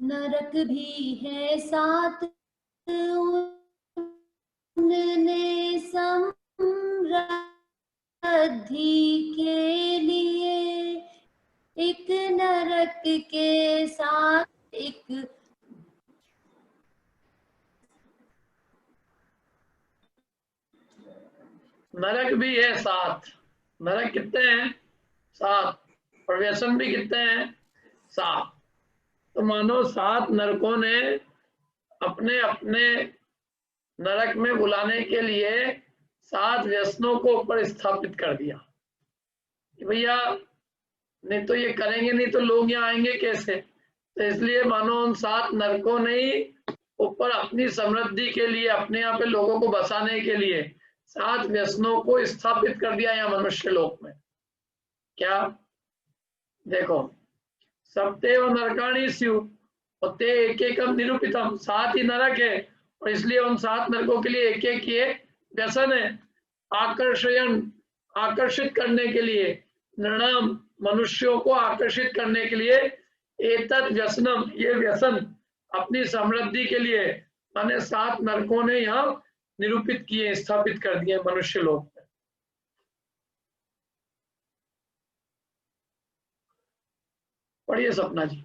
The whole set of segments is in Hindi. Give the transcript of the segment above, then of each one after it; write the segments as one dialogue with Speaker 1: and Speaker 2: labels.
Speaker 1: नरक भी है सात, उनने समृद्धि के लिए। एक नरक के साथ एक
Speaker 2: नरक भी है सात। नरक कितने हैं? सात। और व्यसन भी कितने हैं? सात। तो मानो सात नरकों ने अपने अपने नरक में बुलाने के लिए सात व्यसनों को ऊपर स्थापित कर दिया कि भैया नहीं तो ये करेंगे नहीं तो लोग यहाँ आएंगे कैसे। तो इसलिए मानो उन सात नरकों ने ही ऊपर अपनी समृद्धि के लिए, अपने यहाँ पे लोगों को बसाने के लिए सात व्यसनों को स्थापित कर दिया यहाँ मनुष्य लोक में। क्या? देखो, सप्तेव नरकाणी स्यु और ते एक एकम निरूपितम, सात ही नरक है और इसलिए उन सात नरकों के लिए एक एक ये व्यसन है। आकर्षण, आकर्षित करने के लिए, नृणाम मनुष्यों को आकर्षित करने के लिए, एतत् व्यसनम ये व्यसन अपनी समृद्धि के लिए माने सात नरकों ने यहाँ निरूपित किए, स्थापित कर दिए मनुष्य लोग में। पढ़िए सपना जी।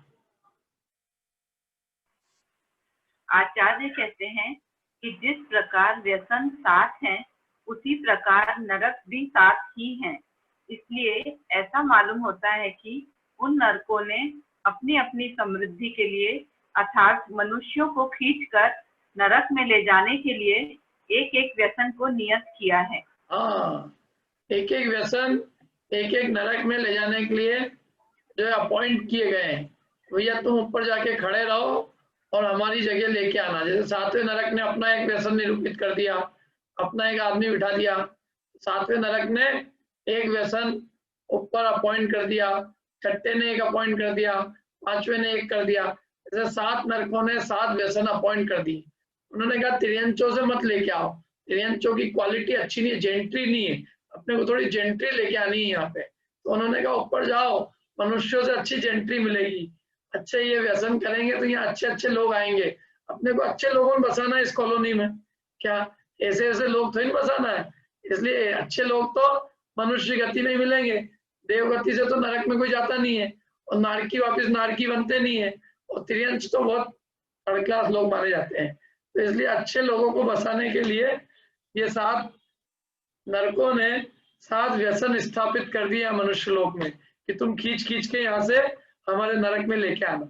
Speaker 3: आचार्य कहते हैं कि जिस प्रकार व्यसन सात हैं, उसी प्रकार नरक भी सात ही हैं। इसलिए ऐसा मालूम होता है कि उन नरकों ने अपनी अपनी समृद्धि के लिए अर्थात मनुष्यों को खींचकर नरक में ले जाने के लिए एक एक व्यसन को नियत किया है।
Speaker 2: हाँ, एक एक व्यसन एक एक नरक में ले जाने के लिए जो है अपॉइंट किए गए हैं। भैया तुम ऊपर जाके खड़े रहो और हमारी जगह लेके आना। जैसे सातवें नरक ने अपना एक व्यसन निरूपित कर दिया, अपना एक आदमी बिठा दिया। सातवें नरक ने एक व्यसन ऊपर अपॉइंट कर दिया, छठे ने एक अपॉइंट कर दिया, पांचवें ने एक कर दिया। जैसे सात नरकों ने सात व्यसन अपॉइंट कर दी। उन्होंने कहा तिरंचों से मत लेके आओ, तिरंचों की क्वालिटी अच्छी नहीं है, जेंट्री नहीं है, अपने को थोड़ी जेंट्री लेके आनी है यहाँ पे। तो उन्होंने कहा ऊपर जाओ, मनुष्यों से अच्छी जेंट्री मिलेगी, अच्छे ये व्यसन करेंगे तो यहाँ अच्छे अच्छे लोग आएंगे। अपने को अच्छे लोगों में बसाना है इस कॉलोनी में, क्या ऐसे ऐसे लोग थोड़ी बसाना है। इसलिए अच्छे लोग तो मनुष्य गति में मिलेंगे, देवगति से तो नरक में कोई जाता नहीं है और नारकी वापिस नारकी बनते नहीं है, और त्रियंश तो बहुत थर्ड क्लास लोग माने जाते हैं। तो इसलिए अच्छे लोगों को बसाने के लिए ये सात नरकों ने सात व्यसन स्थापित कर दिया मनुष्य लोक में कि तुम खींच खींच के यहाँ से हमारे नरक में लेके आना।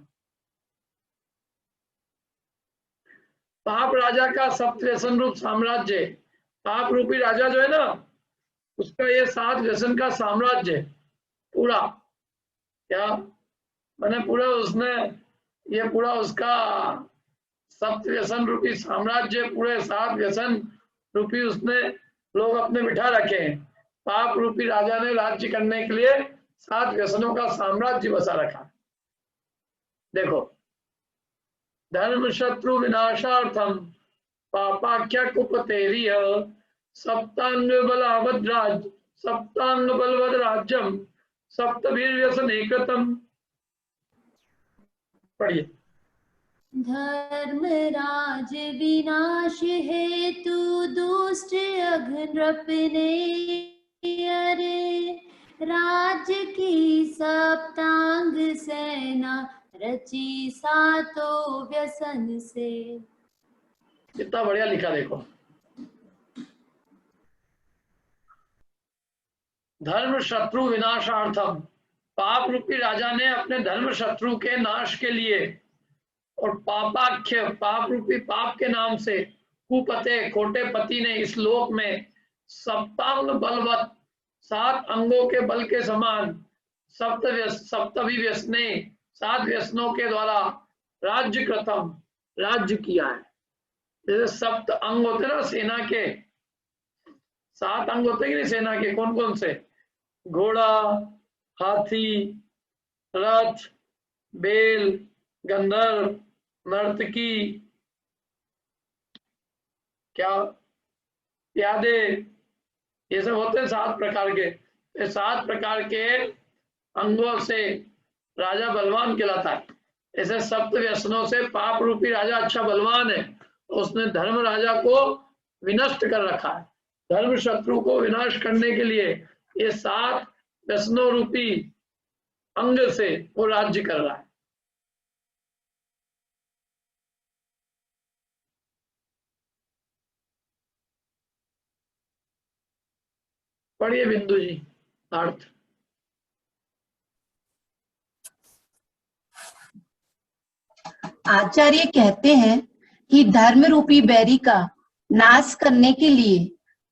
Speaker 2: पाप राजा का सप्त व्यसन रूप साम्राज्य, पाप रूपी राजा जो है ना, उसका ये सात व्यसन का साम्राज्य पूरा, क्या मैंने पूरा उसने ये पूरा उसका सप्त व्यसन रूपी साम्राज्य, पूरे सात व्यसन रूपी उसने लोग अपने बिठा रखे हैं। पाप रूपी राजा ने राज्य करने के लिए सात व्यसनों का साम्राज्य बसा रखा। देखो, धर्म शत्रु विनाशार्थम पापाख्या कुपतेरिय सप्तांग बलावद्राज सप्तांग बलवद राज्यम सप्तवीर व्यसन एकतम। पढ़िए।
Speaker 1: धर्मराज विनाश हेतु दुष्ट अघनृपने अरे राज्य की सप्तांग सेना रची सातों व्यसन से।
Speaker 2: कितना बढ़िया लिखा देखो। धर्म शत्रु विनाशार्थम, पाप रूपी राजा ने अपने धर्म शत्रु के नाश के लिए और पापाख्य पाप रूपी पाप के नाम से कुपते खोटे पति ने इस लोक में सप्तांग बलवत सात अंगों के बल के समान सप्तभी व्यसने सात व्यसनों के द्वारा राज्य कृतम राज्य किया है। जैसे सप्त अंग होते ना सेना के, सात अंग होते कि नहीं सेना के, कौन कौन से? घोड़ा, हाथी, रथ, बेल, गंधर्व, नर्तकी, क्या प्यादे, ये सब होते हैं सात प्रकार के। ये सात प्रकार के अंगों से राजा बलवान कहलाता है। ऐसे सप्त व्यसनों से पाप रूपी राजा अच्छा बलवान है, तो उसने धर्म राजा को विनष्ट कर रखा है। धर्म शत्रु को विनाश करने के लिए ये 7 व्यसनों रूपी अंग से वो राज्य कर रहा है। पढ़िए बिंदु जी अर्थ।
Speaker 4: आचार्य कहते हैं कि धर्म रूपी बैरी का नाश करने के लिए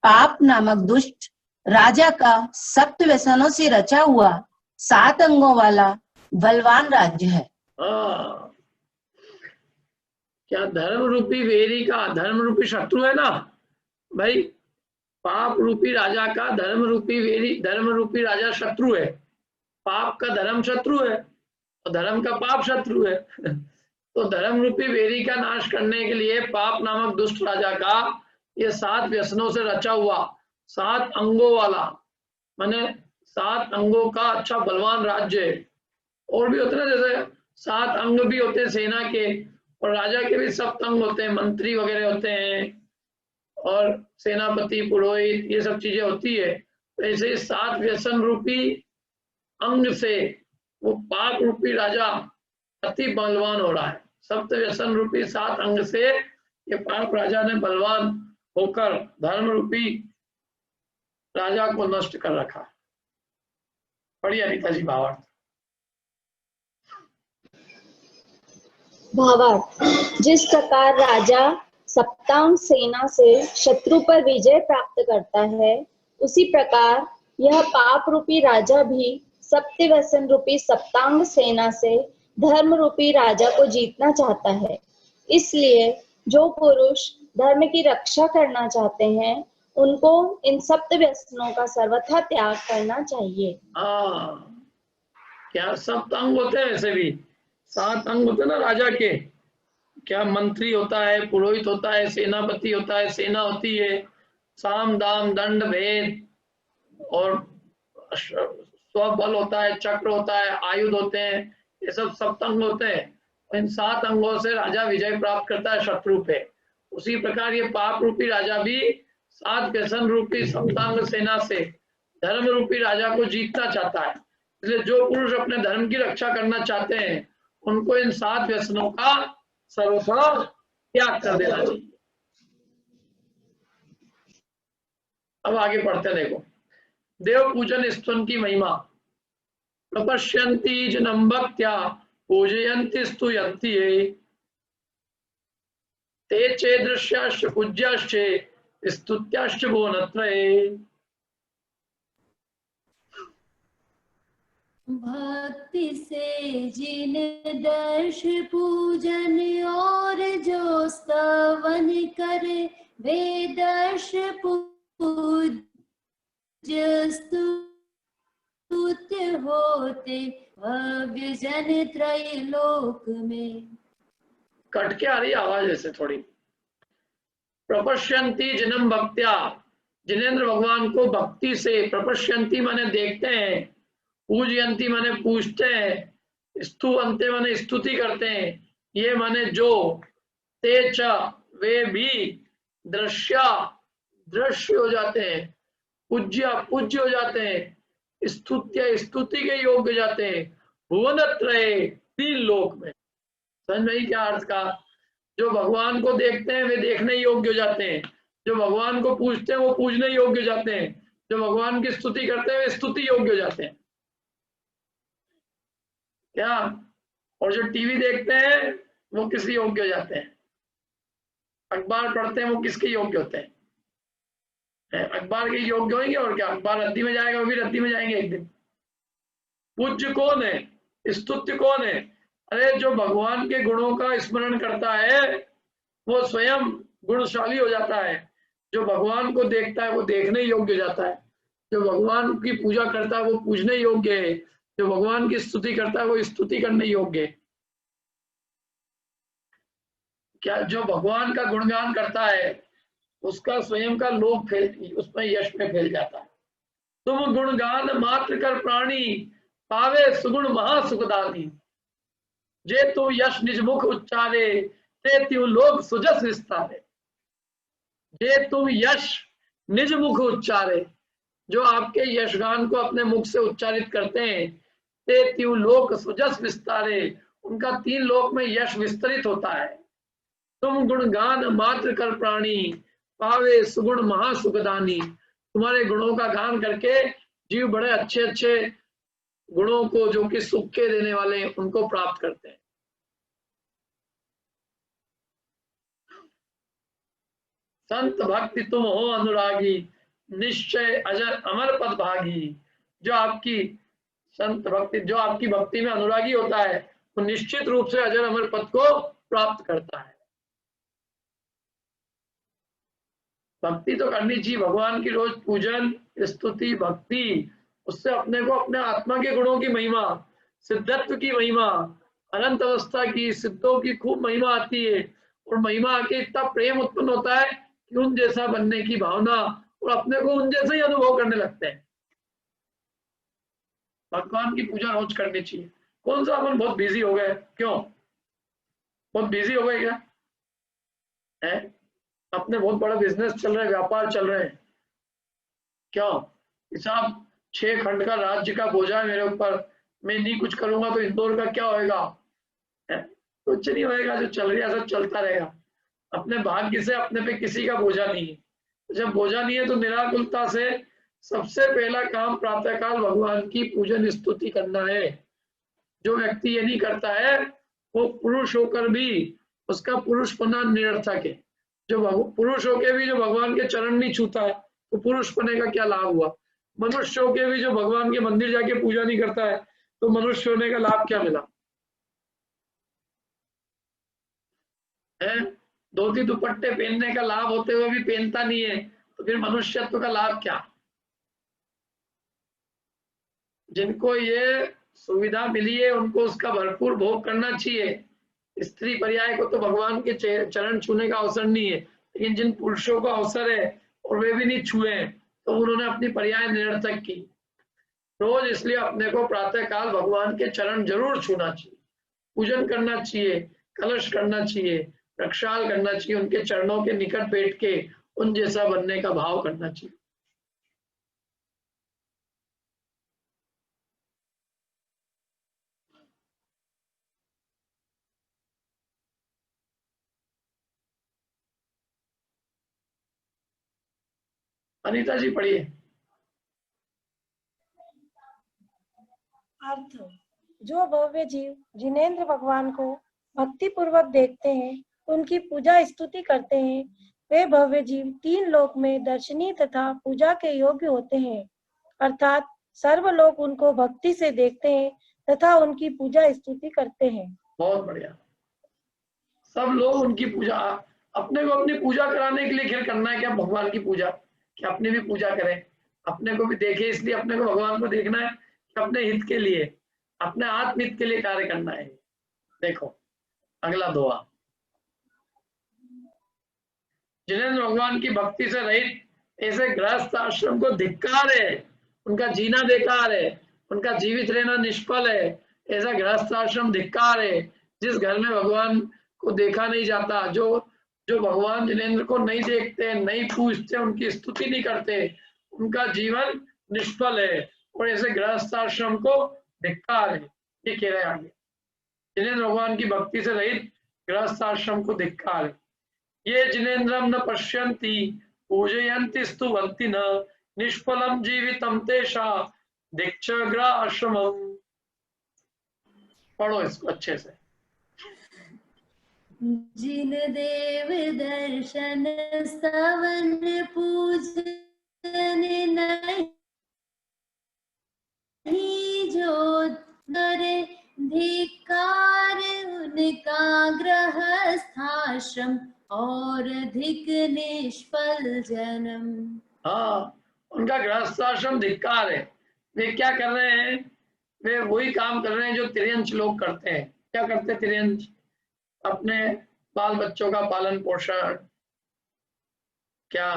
Speaker 4: पाप नामक दुष्ट राजा का सप्त व्यसनों से रचा हुआ 7 अंगों वाला बलवान राज्य है।
Speaker 2: क्या धर्म रूपी वेरी का धर्म रूपी शत्रु है ना भाई, पाप रूपी राजा का धर्म रूपी वेरी, धर्म रूपी राजा शत्रु है, पाप का धर्म शत्रु है और धर्म का पाप शत्रु है। तो धर्म रूपी वेरी का नाश करने के लिए पाप नामक दुष्ट राजा का ये 7 व्यसनों से रचा हुआ 7 अंगों वाला, माने 7 अंगों का अच्छा बलवान राज्य है। और भी होते हैं ना, जैसे 7 अंग भी होते हैं सेना के, और राजा के भी 7 अंग होते हैं, मंत्री वगैरह होते हैं और सेनापति पुरोहित ये सब चीजें होती है। तो ऐसे 7 व्यसन रूपी अंग से वो पाप रूपी राजा अति बलवान हो रहा है। सप्त व्यसन रूपी 7 अंग से ये पाप राजा ने बलवान होकर धर्म रूपी राजा को नष्ट कर रखा। पढ़िए अनिता जी भावार्थ।
Speaker 1: भावार्थ, जिस प्रकार राजा सप्तांग सेना से शत्रु पर विजय प्राप्त करता है, उसी प्रकार यह पाप रूपी राजा भी सप्त व्यसन रूपी सप्तांग सेना से धर्म रूपी राजा को जीतना चाहता है। इसलिए जो पुरुष धर्म की रक्षा करना चाहते हैं, उनको इन सप्त व्यसनों का सर्वथा त्याग करना चाहिए।
Speaker 2: क्या सप्त अंग होते हैं? वैसे भी 7 अंग होते हैं ना राजा के। क्या मंत्री होता है, पुरोहित होता है, सेनापति होता है, सेना होती है, साम दाम दंड भेद और स्वबल होता है, चक्र होता है, आयुध होते हैं, ये सब सप्त अंग होते हैं। इन 7 अंगों से राजा विजय प्राप्त करता है शत्रु पे। उसी प्रकार ये पाप रूपी राजा भी 7 व्यसन रूपी सप्तांग सेना से धर्म रूपी राजा को जीतना चाहता है। इसलिए जो पुरुष अपने धर्म की रक्षा करना चाहते हैं, उनको इन 7 व्यसनों का सर्वथा त्याग कर देना चाहिए। अब आगे पढ़ते देखो, देव पूजन स्तुन की महिमा। प्रपश्यन्ति जनम भक्त्या पूजयन्ति स्तुयन्ति ये, ते चे दृश्याश्च पूज्याश्च स्तुत्याश्च भुवनत्रये।
Speaker 1: भक्ति से जिन दर्श पूजन और जो स्तवन करे, वे दर्श पूज्य स्तुत्य होते भव्य जन त्रैलोक में।
Speaker 2: कट के आ रही आवाज ऐसे थोड़ी। प्रपश्यन्ति जनम भक्त्या, जिनेंद्र भगवान को भक्ति से, प्रपश्यन्ति माने देखते हैं, पूजयन्ति माने पूजते हैं, स्तुवन्ते माने स्तुति करते हैं, ये माने जो, ते च वे भी, दृश्य दृश्य हो जाते हैं, पूज्य पूज्य हो जाते हैं, स्तुत्य स्तुति के योग्य हो जाते हैं, भुवनत्रये 3 लोक में। समझ में क्या अर्थ का? जो भगवान को देखते हैं वे देखने योग्य हो जाते हैं, जो भगवान को पूजते हैं वो पूजने योग्य हो जाते हैं, जो भगवान की स्तुति करते हैं वे स्तुति योग्य हो जाते हैं। क्या? और जो टीवी देखते हैं वो किस योग्य हो जाते हैं, अखबार पढ़ते हैं वो किसके योग्य होते हैं? अखबार के योग्य होंगे, और क्या अखबार रद्दी में जाएगा, वो भी रद्दी में जाएंगे एक दिन। पूज्य कौन है, स्तुत्य कौन है? अरे जो भगवान के गुणों का स्मरण करता है वो स्वयं गुणशाली हो जाता है, जो भगवान को देखता है वो देखने योग्य हो जाता है, जो भगवान की पूजा करता है वो पूजने योग्य है, जो भगवान की स्तुति करता है वो स्तुति करने योग्य है। क्या? जो भगवान का गुणगान करता है उसका स्वयं का लोक उसमें यश में फैल जाता है। तुम गुणगान मात्र कर प्राणी, पावे सुगुण महासुखदानी। जे तू यश निज मुख उच्चारे ते त्यू लोक सुजस विस्तारे। जे तुम यश निज मुख उच्चारे, जो आपके यशगान को अपने मुख से उच्चारित करते हैं, ते त्यू लोक सुजस विस्तारे, उनका 3 लोक में यश विस्तरित होता है। तुम गुणगान मात्र कर प्राणी, पावे सुगुण महासुखदानी। तुम्हारे गुणों का गान करके जीव बड़े अच्छे अच्छे गुणों को, जो कि सुख के देने वाले, उनको प्राप्त करते हैं। संत भक्ति तुम हो अनुरागी, निश्चय अजर अमर पद भागी। जो आपकी संत भक्ति, जो आपकी भक्ति में अनुरागी होता है, वो निश्चित रूप से अजर अमर पद को प्राप्त करता है। भक्ति तो करनी चाहिए, भगवान की रोज पूजन स्तुति भक्ति, उससे अपने को अपने आत्मा के गुणों की महिमा, सिद्धत्व की महिमा, अनंत अवस्था की, सिद्धों की खूब महिमा आती है। और महिमा आके इतना प्रेम उत्पन्न होता है कि उन जैसा बनने की भावना, और अपने को उन जैसा ही अनुभव करने लगते हैं। भगवान की पूजा रोज करनी चाहिए। कौन सा अपन बहुत बिजी हो गए, क्यों बहुत बिजी हो गए क्या है? अपने बहुत बड़ा बिजनेस चल रहा है, व्यापार चल रहे हैं, क्यों? साहब 6 खंड का राज्य का बोझा है मेरे ऊपर, मैं नहीं कुछ करूंगा तो इंदौर का क्या होएगा? कुछ नहीं होएगा, जो चल रहा है सब चलता रहेगा। अपने भाग्य से अपने पे किसी का बोझा नहीं है। जब बोझा नहीं है तो निराकुलता से सबसे पहला काम प्रातःकाल भगवान की पूजन स्तुति करना है। जो व्यक्ति ये नहीं करता है, वो पुरुष होकर भी उसका पुरुषपना निरर्थक है। जो पुरुष होके भी जो भगवान के चरण नहीं छूता है, तो पुरुष होने का क्या लाभ हुआ? मनुष्य होके भी जो भगवान के मंदिर जाके पूजा नहीं करता है, तो मनुष्य होने का लाभ क्या मिला है? धोती दुपट्टे पहनने का लाभ होते हुए भी पहनता नहीं है, तो फिर मनुष्यत्व का लाभ क्या? जिनको ये सुविधा मिली है उनको उसका भरपूर भोग करना चाहिए। स्त्री पर्याय को तो भगवान के चरण छूने का अवसर नहीं है, लेकिन जिन पुरुषों को अवसर है और वे भी नहीं छुए, तो उन्होंने अपनी पर्याय निरर्थक की। रोज इसलिए अपने को प्रातःकाल भगवान के चरण जरूर छूना चाहिए, पूजन करना चाहिए, कलश करना चाहिए, प्रक्षाल करना चाहिए, उनके चरणों के निकट बैठ के उन जैसा बनने का भाव करना चाहिए। अनीता जी पढ़िए।
Speaker 5: अर्थ: जो भव्य जीव जिनेंद्र भगवान को भक्ति पूर्वक देखते हैं, उनकी पूजा स्तुति करते हैं, वे भव्य जीव 3 लोक में दर्शनीय तथा पूजा के योग्य होते हैं। अर्थात सर्व लोग उनको भक्ति से देखते हैं तथा उनकी पूजा स्तुति करते हैं।
Speaker 2: बहुत बढ़िया। सब लोग उनकी पूजा, अपने को अपनी पूजा कराने के लिए खेल करना है क्या? भगवान की पूजा, कि अपने भी पूजा करें, अपने को भी देखे, इसलिए अपने को भगवान को देखना है कि अपने हित के लिए, अपने आत्महित के लिए कार्य करना है। देखो अगला दोहा, जिनेंद्र भगवान की भक्ति से रहित ऐसे गृहस्थ आश्रम को धिक्कार है, उनका जीना बेकार है, उनका जीवित रहना निष्फल है। ऐसा गृहस्थ आश्रम धिक्कार है जिस घर में भगवान को देखा नहीं जाता, जो भगवान जिनेंद्र को नहीं देखते, नहीं पूजते, उनकी स्तुति नहीं करते, उनका जीवन निष्फल है। और ऐसे गृहस्थ आश्रम को धिक्कार है। ये कह रहे हैं आगे, जिनेंद्र भगवान की भक्ति से रहित गृहस्थ आश्रम को धिक्कार है। ये जिनेंद्रम न पश्यन्ति पूजयन्ति स्तुवन्ति न, निष्फलम जीवितम तेषा दीक्षाग्रह आश्रमम। पढ़ो इसको अच्छे से।
Speaker 6: जिन देव दर्शन स्तवन पूजन नहीं जो करे, धिक्कार उनका गृहस्थाश्रम और अधिक निष्फल जन्म।
Speaker 2: हाँ, उनका गृहस्थाश्रम धिक्कार है। वे क्या कर रहे हैं? वे वही काम कर रहे हैं जो तिर्यंच लोग करते हैं। क्या करते हैं तिर्यंच? अपने बाल बच्चों का पालन पोषण। क्या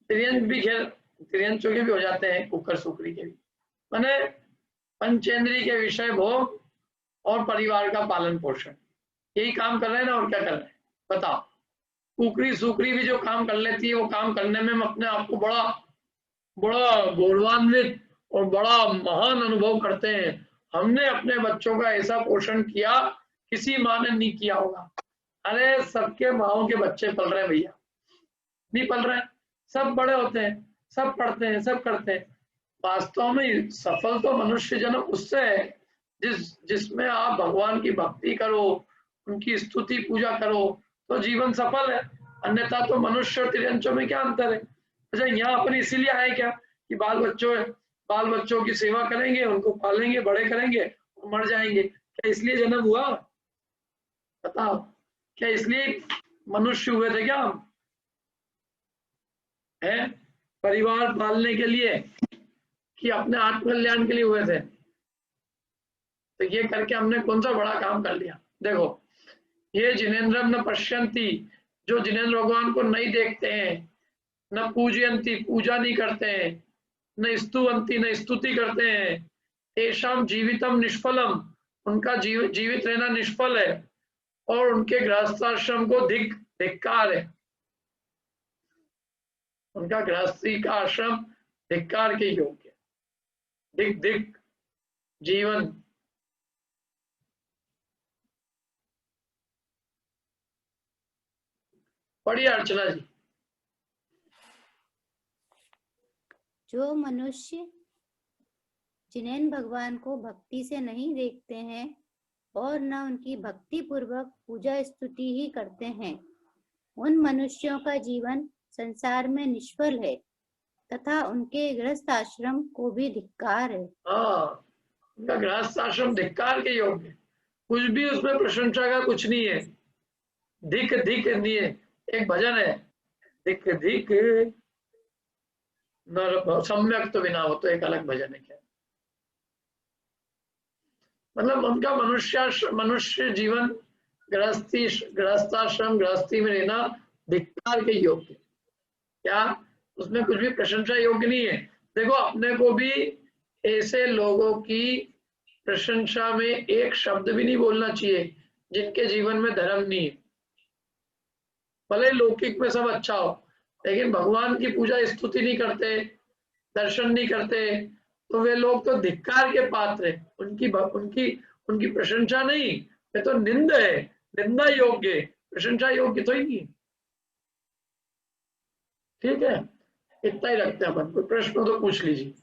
Speaker 2: तिर्यंच भी, खैर तिर्यंचों के भी हो जाते हैं, कुकर सुकरी के भी, माने पंचेंद्री के विषय भोग और परिवार का पालन पोषण, यही काम कर रहे हैं ना, और क्या कर रहे हैं बताओ। कुकरी सुकरी भी जो काम कर लेती है, वो काम करने में हम अपने आप को बड़ा बड़ा गौरवान्वित और बड़ा महान अनुभव करते हैं। हमने अपने बच्चों का ऐसा पोषण किया, किसी माँ ने नहीं किया होगा। अरे सबके माओ के बच्चे पल रहे हैं भैया, नहीं पल रहे हैं, सब बड़े होते हैं, सब पढ़ते हैं, सब करते हैं। वास्तव में सफल तो मनुष्य जन्म उससे है जिसमें आप भगवान की भक्ति करो, उनकी स्तुति पूजा करो, तो जीवन सफल है। अन्यथा तो मनुष्य और तिर्यंचों में क्या अंतर है। अच्छा, यहाँ अपन इसीलिए आए क्या कि बाल बच्चों की सेवा करेंगे, उनको पालेंगे, बड़े करेंगे और मर जाएंगे, क्या इसलिए जन्म हुआ बताओ? क्या इसलिए मनुष्य हुए थे क्या हम? है परिवार पालने के लिए कि अपने आत्मकल्याण के लिए हुए थे? तो ये करके हमने कौन सा बड़ा काम कर लिया। देखो, ये जिनेन्द्रम न पश्यन्ति, जो जिनेन्द्र भगवान को नहीं देखते हैं, न पूजयन्ति, पूजा नहीं करते हैं, न स्तुवन्ति, न स्तुति करते हैं, तेषाम जीवितम निष्फलम, उनका जीवित रहना निष्फल है, और उनके गृहस्थाश्रम को धिक्कार है, उनका गृहस्थी का आश्रम धिक्कार के योग्य, धिक जीवन। पढ़िए अर्चना जी।
Speaker 6: जो मनुष्य जिनेन्द्र भगवान को भक्ति से नहीं देखते हैं और न उनकी भक्ति पूर्वक पूजा स्तुति ही करते हैं, उन मनुष्यों का जीवन संसार में निष्फल है तथा उनके गृहस्थ आश्रम को भी धिक्कार है।
Speaker 2: हाँ, उनका गृहस्थ आश्रम धिक्कार के योग्य, कुछ भी उसमें प्रशंसा का कुछ नहीं है, धिक नहीं है। एक भजन है, धिक नर सम्यक तो बिना हो, तो एक अलग भजन है। क्या मतलब उनका मनुष्य जीवन गृहस्थाश्रम गृहस्थी में रहना धिक्कार के योग्य, क्या उसमें कुछ भी प्रशंसा योग्य नहीं है। देखो, अपने को भी ऐसे लोगों की प्रशंसा में एक शब्द भी नहीं बोलना चाहिए जिनके जीवन में धर्म नहीं है। भले लौकिक में सब अच्छा हो, लेकिन भगवान की पूजा स्तुति नहीं करते, दर्शन नहीं करते, तो वे लोग तो धिक्कार के पात्र है। उनकी प्रशंसा नहीं, ये तो निंदा है, निंदा योग्य, प्रशंसा योग्य तो ही नहीं। ठीक है, इतना ही रखते हैं अपन, कोई प्रश्न तो पूछ लीजिए।